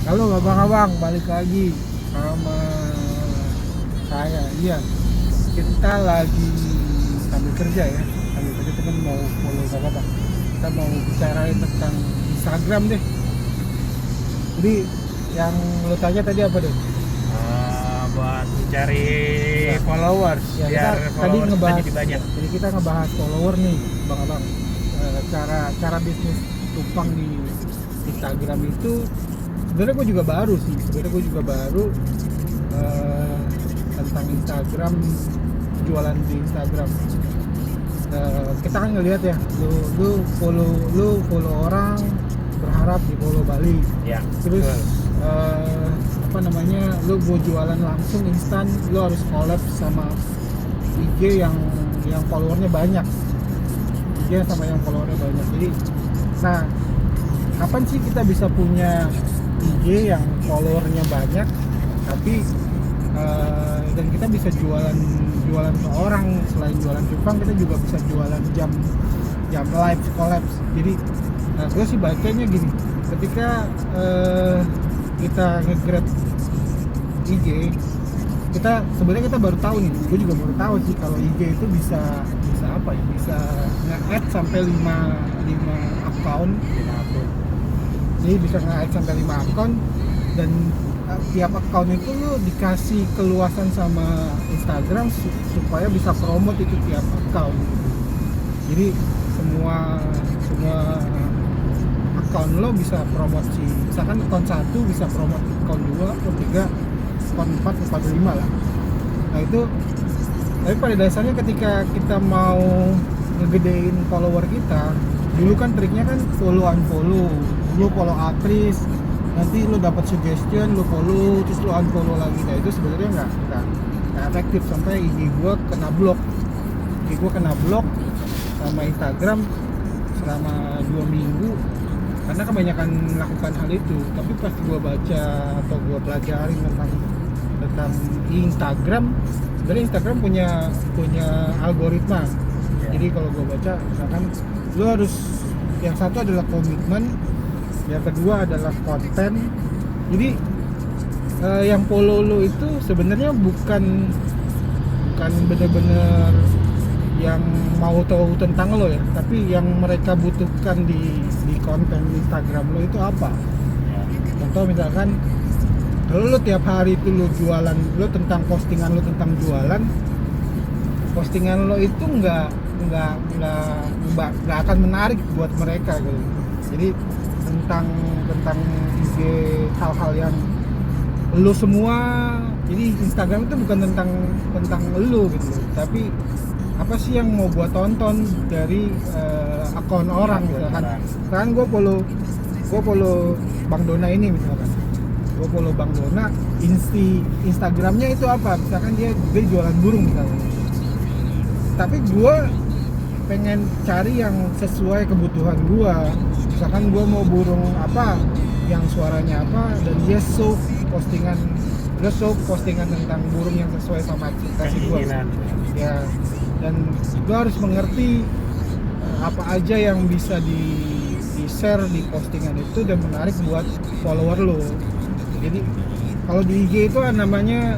Halo abang-abang, balik lagi sama saya. Iya, kita lagi sambil kerja ya. Sambil kerja kita mau follow apa? Kita mau bicarain tentang Instagram deh. Jadi yang lo tanya tadi apa deh? Buat mencari Ya. followers Ya, biar kita tadi followers ngebahas. jadi banyak. Jadi kita ngebahas follower nih, abang-abang. Cara bisnis Tupang di Instagram itu sebenarnya gue juga baru sih. eh, tentang Instagram, jualan di Instagram. Kita kan ngelihat ya, lu follow orang berharap di follow balik. Ya, Terus betul. apa namanya, lu mau jualan langsung instan, lu harus collab sama IG yang followernya banyak. IG sama yang followernya banyak. Jadi, nah, kapan sih kita bisa punya IG yang followernya banyak, tapi dan kita bisa jualan ke orang. Selain jualan cupang, kita juga bisa jualan jam live collabs. Jadi gue sih bacanya gini, ketika kita nge-grab IG, kita sebenarnya kita baru tahu nih, gue juga baru tahu sih kalau IG itu bisa apa ya, bisa nge-add sampai 5 account. Jadi bisa nge-add sampai 5 account, dan tiap account itu lo dikasih keluasan sama Instagram supaya bisa promote itu tiap account. Jadi semua account lo bisa promosi, misalkan account 1 bisa promote account 2, account 3, account 4, account 5 lah. Nah itu, tapi pada dasarnya ketika kita mau ngegedein follower kita, dulu kan triknya kan follow unfollow. Lu follow aktris, nanti lu dapat suggestion, lu follow, terus lu unfollow lagi. Nah itu sebenarnya nggak efektif, sampai IG gua kena blok. IG gua kena blok sama Instagram selama 2 minggu karena kebanyakan melakukan hal itu. Tapi pas gua baca atau gua pelajarin tentang Instagram, sebenarnya Instagram punya algoritma. Jadi kalau gua baca, misalkan lu harus, yang satu adalah komitmen, yang kedua adalah konten. Jadi yang follow lo itu sebenarnya bukan benar-benar yang mau tahu tentang lo ya, tapi yang mereka butuhkan di konten Instagram lo itu apa. Contoh misalkan kalau lo tiap hari itu lo jualan, lo tentang postingan lo tentang jualan, postingan lo itu nggak akan menarik buat mereka gitu. Jadi tentang IG, hal-hal yang lo semua. Jadi Instagram itu bukan tentang lo gitu, tapi apa sih yang mau gua tonton dari akun orang. Misalkan gua follow Bang Dona ini, misalkan gua follow Bang Dona, Instagramnya itu apa, misalkan dia jualan burung misalkan, tapi gua pengen cari yang sesuai kebutuhan gua. Misalkan gua mau burung apa yang suaranya apa, dan dia show postingan tentang burung yang sesuai sama ekspektasi gua ya. Dan gua harus mengerti apa aja yang bisa di share di postingan itu dan menarik buat follower lo. Jadi kalau di IG itu namanya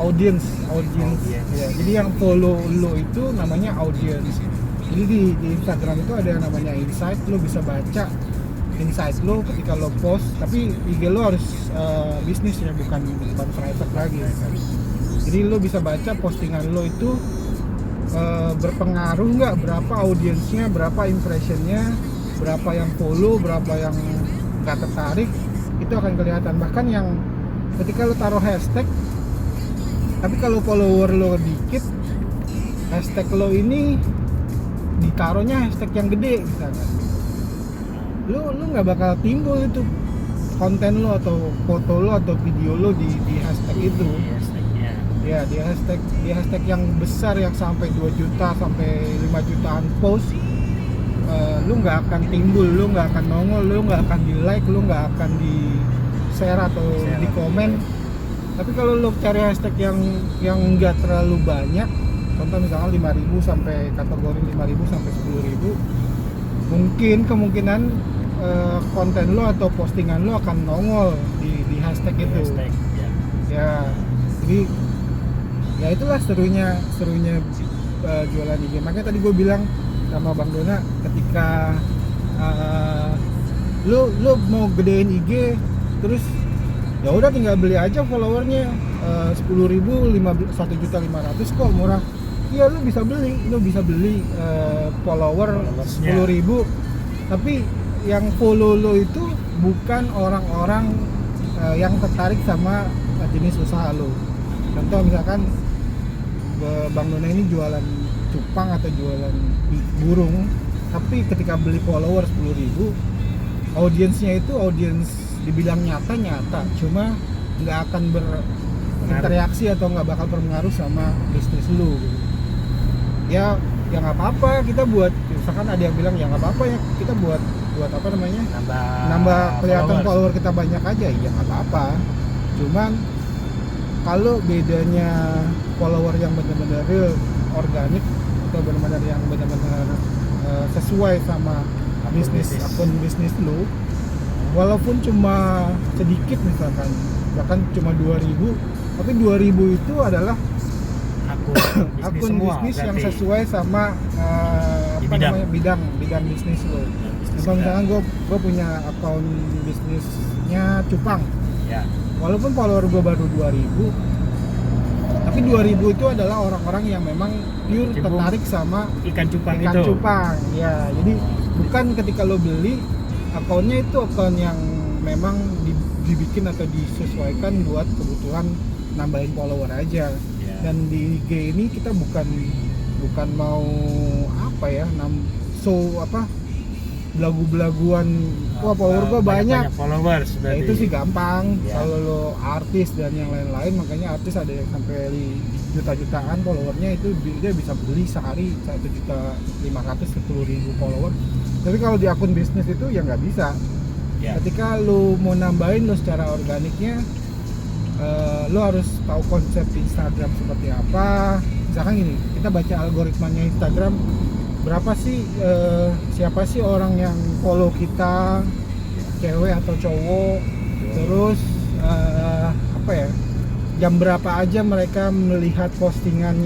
audience. Ya, jadi yang follow lo itu namanya audience. Jadi di Instagram itu ada yang namanya insight. Lo bisa baca insight lo ketika lo post, tapi IG lo harus bisnis ya, bukan private lagi. Jadi lo bisa baca postingan lo itu berpengaruh nggak, berapa audiensnya, berapa impressionnya, berapa yang follow, berapa yang nggak tertarik. Itu akan kelihatan. Bahkan yang ketika lo taruh hashtag, tapi kalau follower lo dikit, hashtag lo ini ditaruhnya hashtag yang gede misalkan, lu nggak bakal timbul itu konten lo atau foto lo atau video lo di hashtag itu. Ya, di hashtag yang besar yang sampai 2 juta sampai 5 jutaan post, lu nggak akan timbul, lu nggak akan nongol, lu nggak akan di like, lu nggak akan di share atau di komen. Tapi kalau lu cari hashtag yang nggak terlalu banyak, contoh misalnya 5.000 sampai kategori 5.000 sampai 10.000, mungkin kemungkinan konten lo atau postingan lo akan nongol di hashtag itu. Hashtag, ya. Ya, jadi ya itulah serunya jualan IG. Makanya tadi gue bilang sama Bang Dona, ketika lu mau gedein IG, terus ya udah tinggal beli aja followernya 10.000, 1.500.000 kok murah. Iya, lu bisa beli follower Followersnya. 10.000, tapi yang follow lo itu bukan orang-orang yang tertarik sama jenis usaha lo. Contoh misalkan Bang Dona ini jualan cupang atau jualan burung, tapi ketika beli follower 10.000, audiensnya itu audiens dibilang nyata, cuma nggak akan berinteraksi atau nggak bakal berpengaruh sama bisnis lu gitu. Ya nggak apa-apa, kita buat, misalkan ada yang bilang ya nggak apa-apa ya kita buat apa namanya, nambah kelihatan follower kita banyak aja, ya nggak apa-apa. Cuman kalau bedanya follower yang benar-benar real, organik, atau benar-benar yang benar-benar sesuai sama bisnis, akun bisnis lu, walaupun cuma sedikit, misalkan cuma 2.000, tapi 2.000 itu adalah akun bisnis yang sesuai sama bidang bisnis lo. Contoh misalkan gue punya akun bisnisnya cupang, ya. Walaupun follower gue baru 2.000, tapi 2.000 itu adalah orang-orang yang memang pure tertarik sama ikan cupang. Ya, jadi bukan ketika lo beli akunnya itu akun yang memang dibikin atau disesuaikan buat kebutuhan nambahin follower aja. Dan di IG ini kita bukan mau belagu-belaguan, wah follower gue banyak followers, ya itu sih gampang. Kalau lo artis dan yang lain-lain, makanya artis ada yang sampai juta-jutaan followernya, itu dia bisa beli sehari 1.500.000 ke 10.000 follower. Tapi kalau di akun bisnis itu ya nggak bisa. Ketika lo mau nambahin lo secara organiknya, lo harus tahu konsep Instagram seperti apa. Misalkan gini, kita baca algoritmanya Instagram, berapa sih siapa sih orang yang follow kita, cewek atau cowok, terus jam berapa aja mereka melihat postingan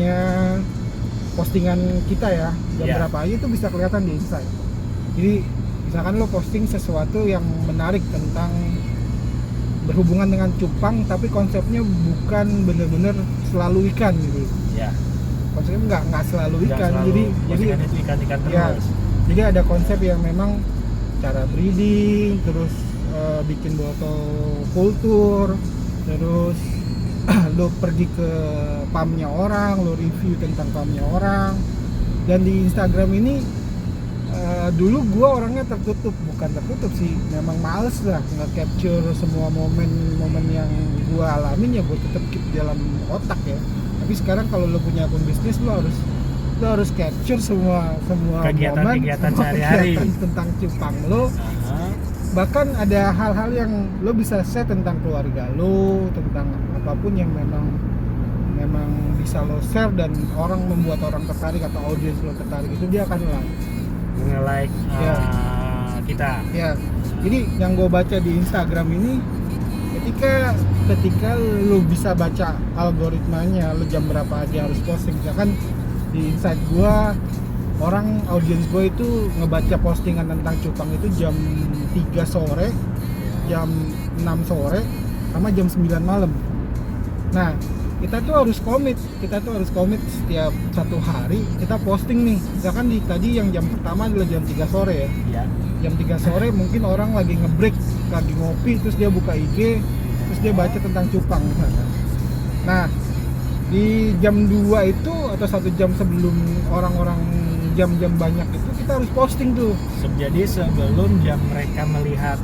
kita ya, jam berapa aja itu bisa kelihatan di Insight. Jadi misalkan lo posting sesuatu yang menarik tentang berhubungan dengan cupang, tapi konsepnya bukan bener-bener selalu ikan gitu. Konsepnya nggak selalu ikan, jadi ikan ya, terus. jadi ada konsep yang memang cara breeding, terus bikin botol kultur, terus lo pergi ke farmnya orang, lo review tentang farmnya orang. Dan di Instagram ini dulu gue orangnya bukan tertutup sih, memang males lah nge-capture semua momen yang gue alamin, ya gue tetap keep dalam otak ya. Tapi sekarang kalau lo punya akun bisnis, lo harus capture semua kegiatan sehari-hari tentang cupang lo. Bahkan ada hal-hal yang lo bisa share tentang keluarga lo, tentang apapun yang memang bisa lo share dan membuat orang tertarik atau audiens lo tertarik, itu dia akan nge-like kita. Ya. Jadi yang gue baca di Instagram ini, ketika lo bisa baca algoritmanya, lo jam berapa aja harus posting. Misalkan di Insight gue, audiens gue itu ngebaca postingan tentang cupang itu jam 3 sore, jam 6 sore, sama jam 9 malam. Nah, kita tuh harus komit setiap satu hari kita posting nih. Misalkan tadi yang jam pertama adalah jam 3 sore ya. Jam 3 sore mungkin orang lagi nge-break, lagi ngopi, terus dia buka IG, terus dia baca tentang cupang misalkan. Nah, di jam 2 itu atau 1 jam sebelum orang-orang jam-jam banyak itu kita harus posting tuh. Jadi sebelum jam mereka melihat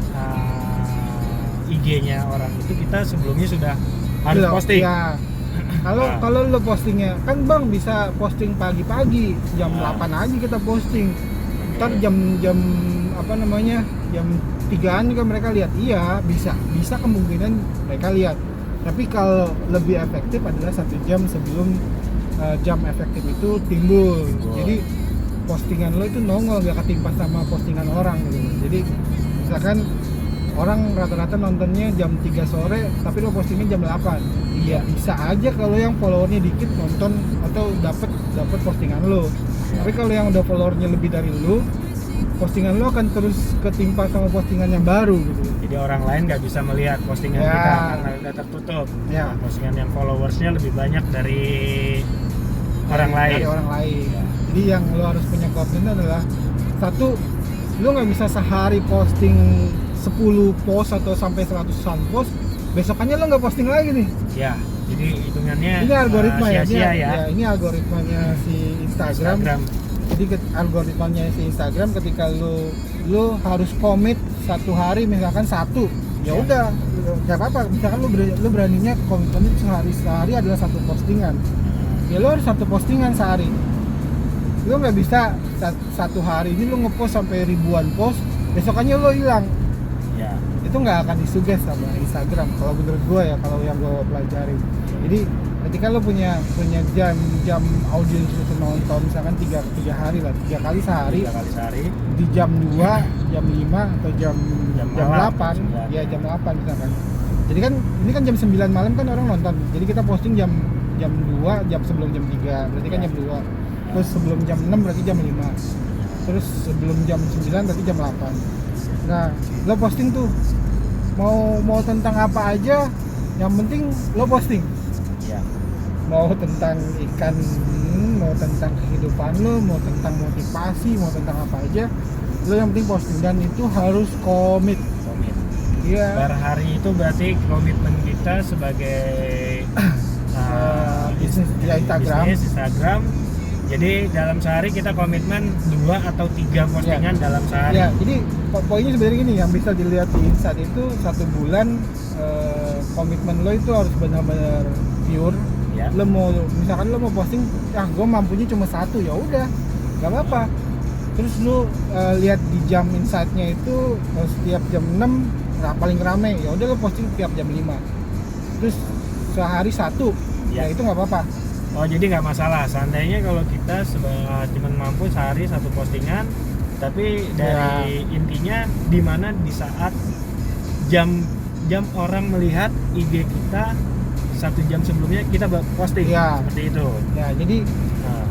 IG-nya orang itu, kita sebelumnya sudah harus posting. Ya. Kalau lo postingnya kan Bang bisa posting pagi-pagi jam 8 aja kita posting. Ntar jam 3-an juga mereka lihat. Iya, bisa kemungkinan mereka lihat. Tapi kalau lebih efektif adalah 1 jam sebelum jam efektif itu timbul. Jadi postingan lo itu nongol, gak ketimpa sama postingan orang gitu. Jadi misalkan orang rata-rata nontonnya jam 3 sore tapi lo postingnya jam 8. Iya, bisa aja kalau yang followernya dikit nonton atau dapat postingan lo. Tapi kalau yang udah followernya lebih dari lo, postingan lo akan terus ketimpa sama postingan yang baru gitu. Jadi orang lain nggak bisa melihat postingan Ya. kita karena udah tertutup. Ya. Postingan yang followersnya lebih banyak dari orang lain. Dari orang lain. Jadi yang lo harus punya komitmen adalah satu, lo nggak bisa sehari posting 10 post atau sampai 100-an post, besokannya lo nggak posting lagi nih. Ya, jadi hitungannya Ini algoritma sia-sia ya. ya. Ini algoritmanya si Instagram. Jadi algoritmanya si Instagram ketika lo harus komit satu hari misalkan satu, ya udah nggak apa-apa. Misalkan lo beraninya komitmen sehari adalah satu postingan, ya lo harus satu postingan sehari. Lo nggak bisa satu hari ini lo ngepost sampai ribuan post, besokannya lo hilang. Ya. Itu nggak akan disuges sama Instagram kalau menurut gue ya, kalau yang gue pelajari. Jadi ketika lo punya jam audiens itu nonton misalkan tiga kali sehari di jam 2, jam 5 atau jam 8 ya jam 8 misalkan. Jadi kan ini kan jam 9 malam kan orang nonton. Jadi kita posting jam 2, jam sebelum jam 3 berarti kan jam 2. Terus sebelum jam 6 berarti jam 5. Terus sebelum jam 9 berarti jam 8. Nah, lo posting tuh mau tentang apa aja, yang penting lo posting. Ya. Mau tentang ikan, mau tentang kehidupan lo, mau tentang motivasi, mau tentang apa aja, lo yang penting posting dan itu harus komit. Iya. Per hari itu berarti komitmen kita sebagai bisnis Instagram. Jadi dalam sehari kita komitmen 2 atau 3 postingan dalam sehari. Ya, jadi poinnya sebenarnya gini, yang bisa dilihat di Insta itu 1 bulan komitmen lo itu harus benar-benar pure. Ya. Lo mau misalkan lo mau posting, gue mampunya cuma 1, ya udah, nggak apa-apa. Terus lo lihat di jam insight-nya itu setiap jam 6 paling rame, ya udah lo posting setiap jam 5. Terus sehari 1, ya itu nggak apa-apa. Oh, jadi nggak masalah. Seandainya kalau kita cuma mampu sehari 1 postingan, tapi dari intinya di mana di saat jam orang melihat IG kita 1 jam sebelumnya kita posting seperti itu. Ya, jadi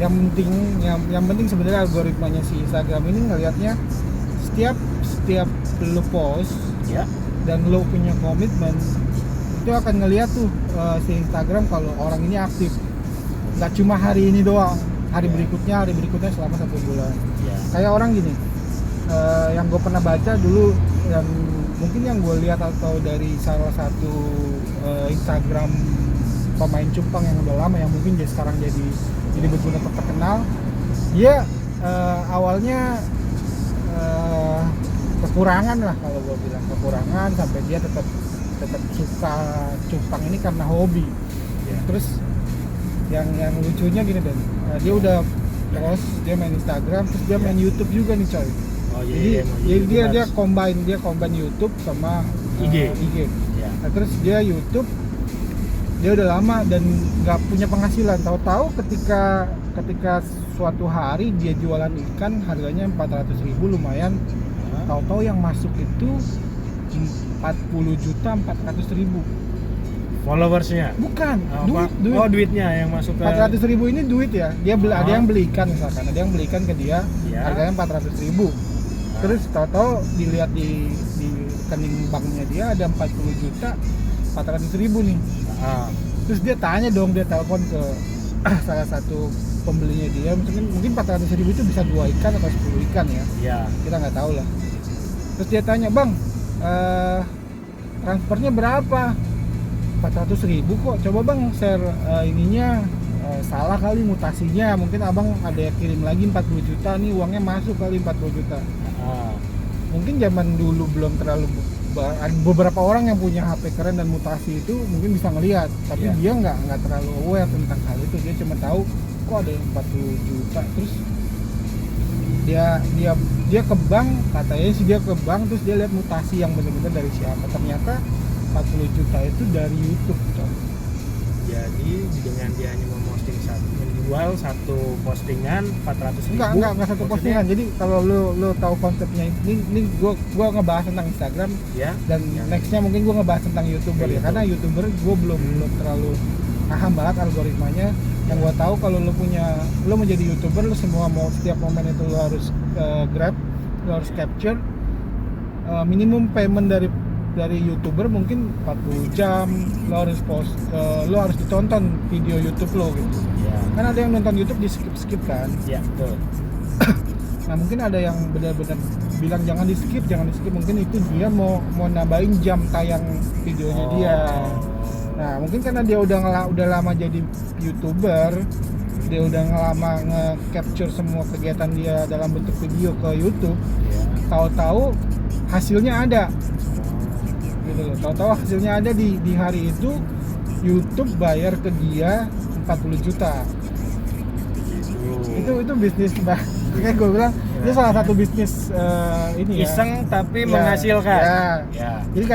yang penting sebenarnya algoritmanya si Instagram ini ngelihatnya setiap lo post dan lo punya komitmen, itu akan ngelihat tuh si Instagram kalau orang ini aktif. Nggak cuma hari ini doang, hari berikutnya selama 1 bulan. Kayak orang gini, yang gue pernah baca dulu, yang mungkin yang gue lihat atau dari salah satu Instagram pemain cupang yang udah lama, yang mungkin dia sekarang jadi benar-benar terkenal. Dia awalnya kekurangan lah, kalau gue bilang kekurangan, sampai dia tetap suka cupang ini karena hobi. Terus yang lucunya gini Dan, dia udah terus dia main Instagram, terus dia main YouTube juga nih coy. Jadi dia combine YouTube sama IG. Nah, terus dia YouTube, dia udah lama dan nggak punya penghasilan. Tahu-tahu ketika suatu hari dia jualan ikan harganya 400.000, lumayan. Tahu-tahu yang masuk itu 40.400.000. Followersnya? Bukan, duit. Duitnya yang masuk ke 400.000 ini duit ya. Dia ada yang beli ikan misalkan, ada yang beli ikan ke dia, harganya 400.000. Terus tahu-tahu dilihat di rekening banknya dia ada 40.400.000 nih. Terus dia tanya dong, dia telepon ke salah satu pembelinya dia, mungkin 400.000 itu bisa 2 ikan atau 10 ikan ya. Kita nggak tahu lah. Terus dia tanya, "Bang, transfernya berapa?" 400.000 kok, coba bang share ininya, salah kali mutasinya, mungkin abang ada yang kirim lagi 40 juta nih, uangnya masuk kali 40 juta. Mungkin zaman dulu belum terlalu, beberapa orang yang punya HP keren dan mutasi itu mungkin bisa ngelihat, tapi dia nggak terlalu aware tentang hal itu. Dia cuma tahu kok ada yang 40 juta. Terus dia ke bank, katanya sih dia ke bank, terus dia lihat mutasi yang benar-benar dari siapa, ternyata 40 juta itu dari YouTube. Jadi dengan dia hanya menjual satu postingan 400.000. Enggak satu postingan. Jadi kalau lu tahu konsepnya ini gua ngebahas tentang Instagram ya. dan nextnya mungkin gua ngebahas tentang YouTuber ya. Karena YouTuber gua belum terlalu paham banget algoritmanya. Yang gua tahu kalau lu menjadi YouTuber, lu semua mau setiap momen itu lu harus grab, lu harus capture. Minimum payment dari YouTuber mungkin 40 jam lo harus ditonton video YouTube lo gitu. Ya. Kan ada yang nonton YouTube di skip kan. Ya, betul. Nah mungkin ada yang benar-benar bilang jangan di skip, mungkin itu dia mau nambahin jam tayang videonya dia. Nah mungkin karena dia udah lama jadi YouTuber, dia udah lama nge-capture semua kegiatan dia dalam bentuk video ke YouTube. Ya. Tahu-tahu hasilnya ada gitu loh. Tahu-tahu hasilnya ada di hari itu YouTube bayar ke dia 40 juta. Itu bisnis kayak gue bilang itu salah satu bisnis ini ya. Iseng tapi Ya, menghasilkan. ya. Jadi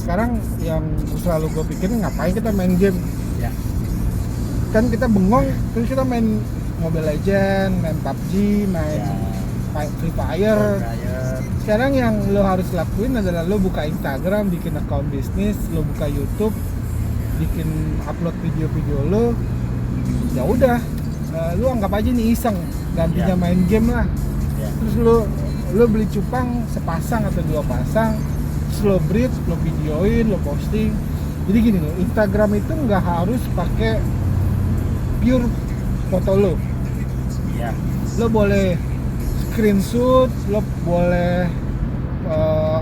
sekarang yang selalu gue pikirin ngapain kita main game. Ya. Kan kita bengong terus kita main Mobile Legends, main PUBG, main Free Fire. Sekarang yang lo harus lakuin adalah lo buka Instagram, bikin account bisnis, lo buka YouTube, bikin upload video-video lo. Ya udah, lo anggap aja nih iseng, gantinya main game lah. Terus lo beli cupang sepasang atau 2 pasang, terus lo breed, lo videoin, lo posting. Jadi gini lo, Instagram itu nggak harus pakai pure foto lo. Ya. Lo boleh screenshot, lo boleh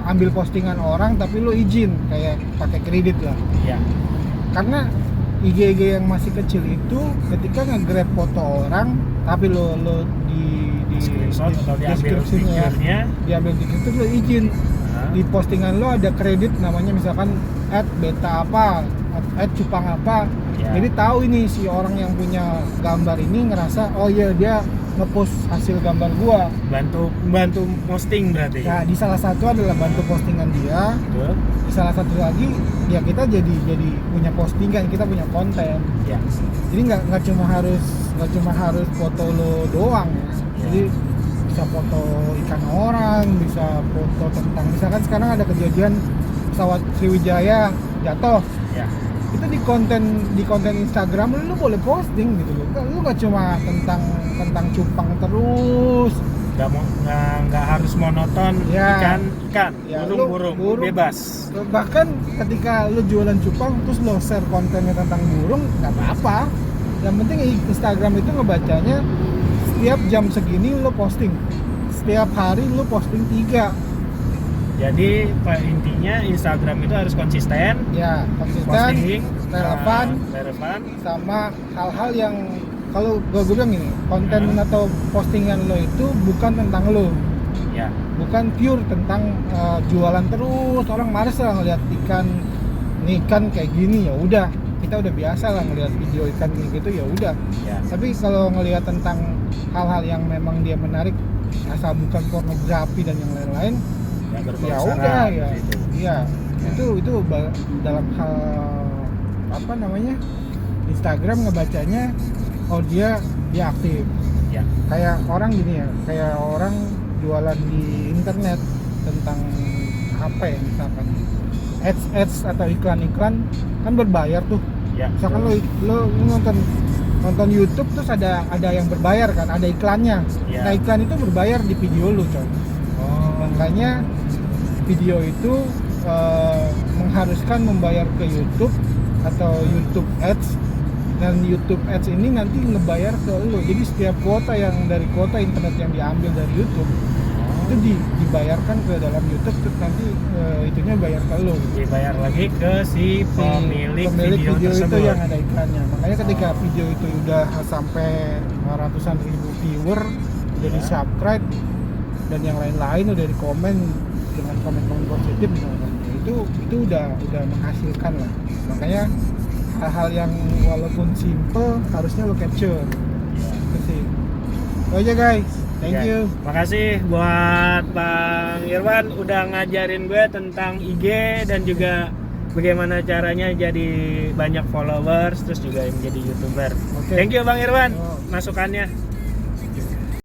ambil postingan orang tapi lo izin kayak pakai kredit lah. Ya. Karena IG yang masih kecil itu ketika nge-grab foto orang tapi lo di Screenshot atau diambil deskripsinya, picture-nya, diambil itu lo izin. Di postingan lo ada kredit namanya misalkan @beta apa, @cupang apa. Ya. Jadi tahu ini si orang yang punya gambar ini ngerasa oh iya dia ngepost hasil gambar gua. bantu posting berarti. Nah, di salah satu adalah bantu postingan dia. Betul. Di salah satu lagi ya kita jadi punya postingan, kita punya konten. Ya. Jadi nggak cuma harus foto lo doang ya. Jadi bisa foto ikan orang, bisa foto tentang misalkan sekarang ada kejadian pesawat Sriwijaya jatuh. Ya. Itu di konten Instagram lu boleh posting gitu loh. Lu nggak cuma tentang cupang terus. Nggak harus monoton. Ya. Ikan, Ya, burung bebas. Bahkan ketika lu jualan cupang terus lo share kontennya tentang burung nggak apa-apa. Yang penting Instagram itu ngebacanya setiap jam segini lo posting, setiap hari lo posting 3. Jadi intinya Instagram itu harus konsisten. Ya, konsisten, Posting, relevan, sama hal-hal yang kalau gue bilang gini, konten atau postingan lo itu bukan tentang lo. Ya. Bukan pure tentang jualan terus. Orang males lah ngeliat ikan kayak gini, ya udah kita udah biasa lah ngeliat video ikan kayak gitu, ya udah. Ya. Tapi kalau ngeliat tentang hal-hal yang memang dia menarik, asal bukan pornografi dan yang lain-lain, ya udah ya. Iya, itu dalam hal apa namanya? Instagram ngebacanya oh dia aktif. Ya. Kayak orang gini ya, kayak orang jualan di internet tentang apa ya misalkan ads atau iklan kan berbayar tuh. Ya. Misalkan lo nonton YouTube terus ada yang berbayar kan, ada iklannya. Ya. Nah iklan itu berbayar di video lo coy. Makanya video itu mengharuskan membayar ke YouTube atau YouTube Ads, dan YouTube Ads ini nanti ngebayar ke lo. Jadi setiap kuota dari kuota internet yang diambil dari YouTube itu dibayarkan ke dalam YouTube, terus nanti itunya bayar ke lo. Dibayar lagi ke si pemilik video tersebut. Itu yang ada iklannya. Makanya ketika video itu udah sampai ratusan ribu viewer, udah di subscribe dan yang lain-lain udah di komen dengan komen positif misalkan, itu udah menghasilkan lah. Makanya hal-hal yang walaupun simple harusnya lo capture. Itu sih. Itu aja guys. Thank you. Makasih buat Bang Irwan udah ngajarin gue tentang IG dan juga bagaimana caranya jadi banyak followers terus juga menjadi YouTuber. Oke. Thank you Bang Irwan Yo. masukannya.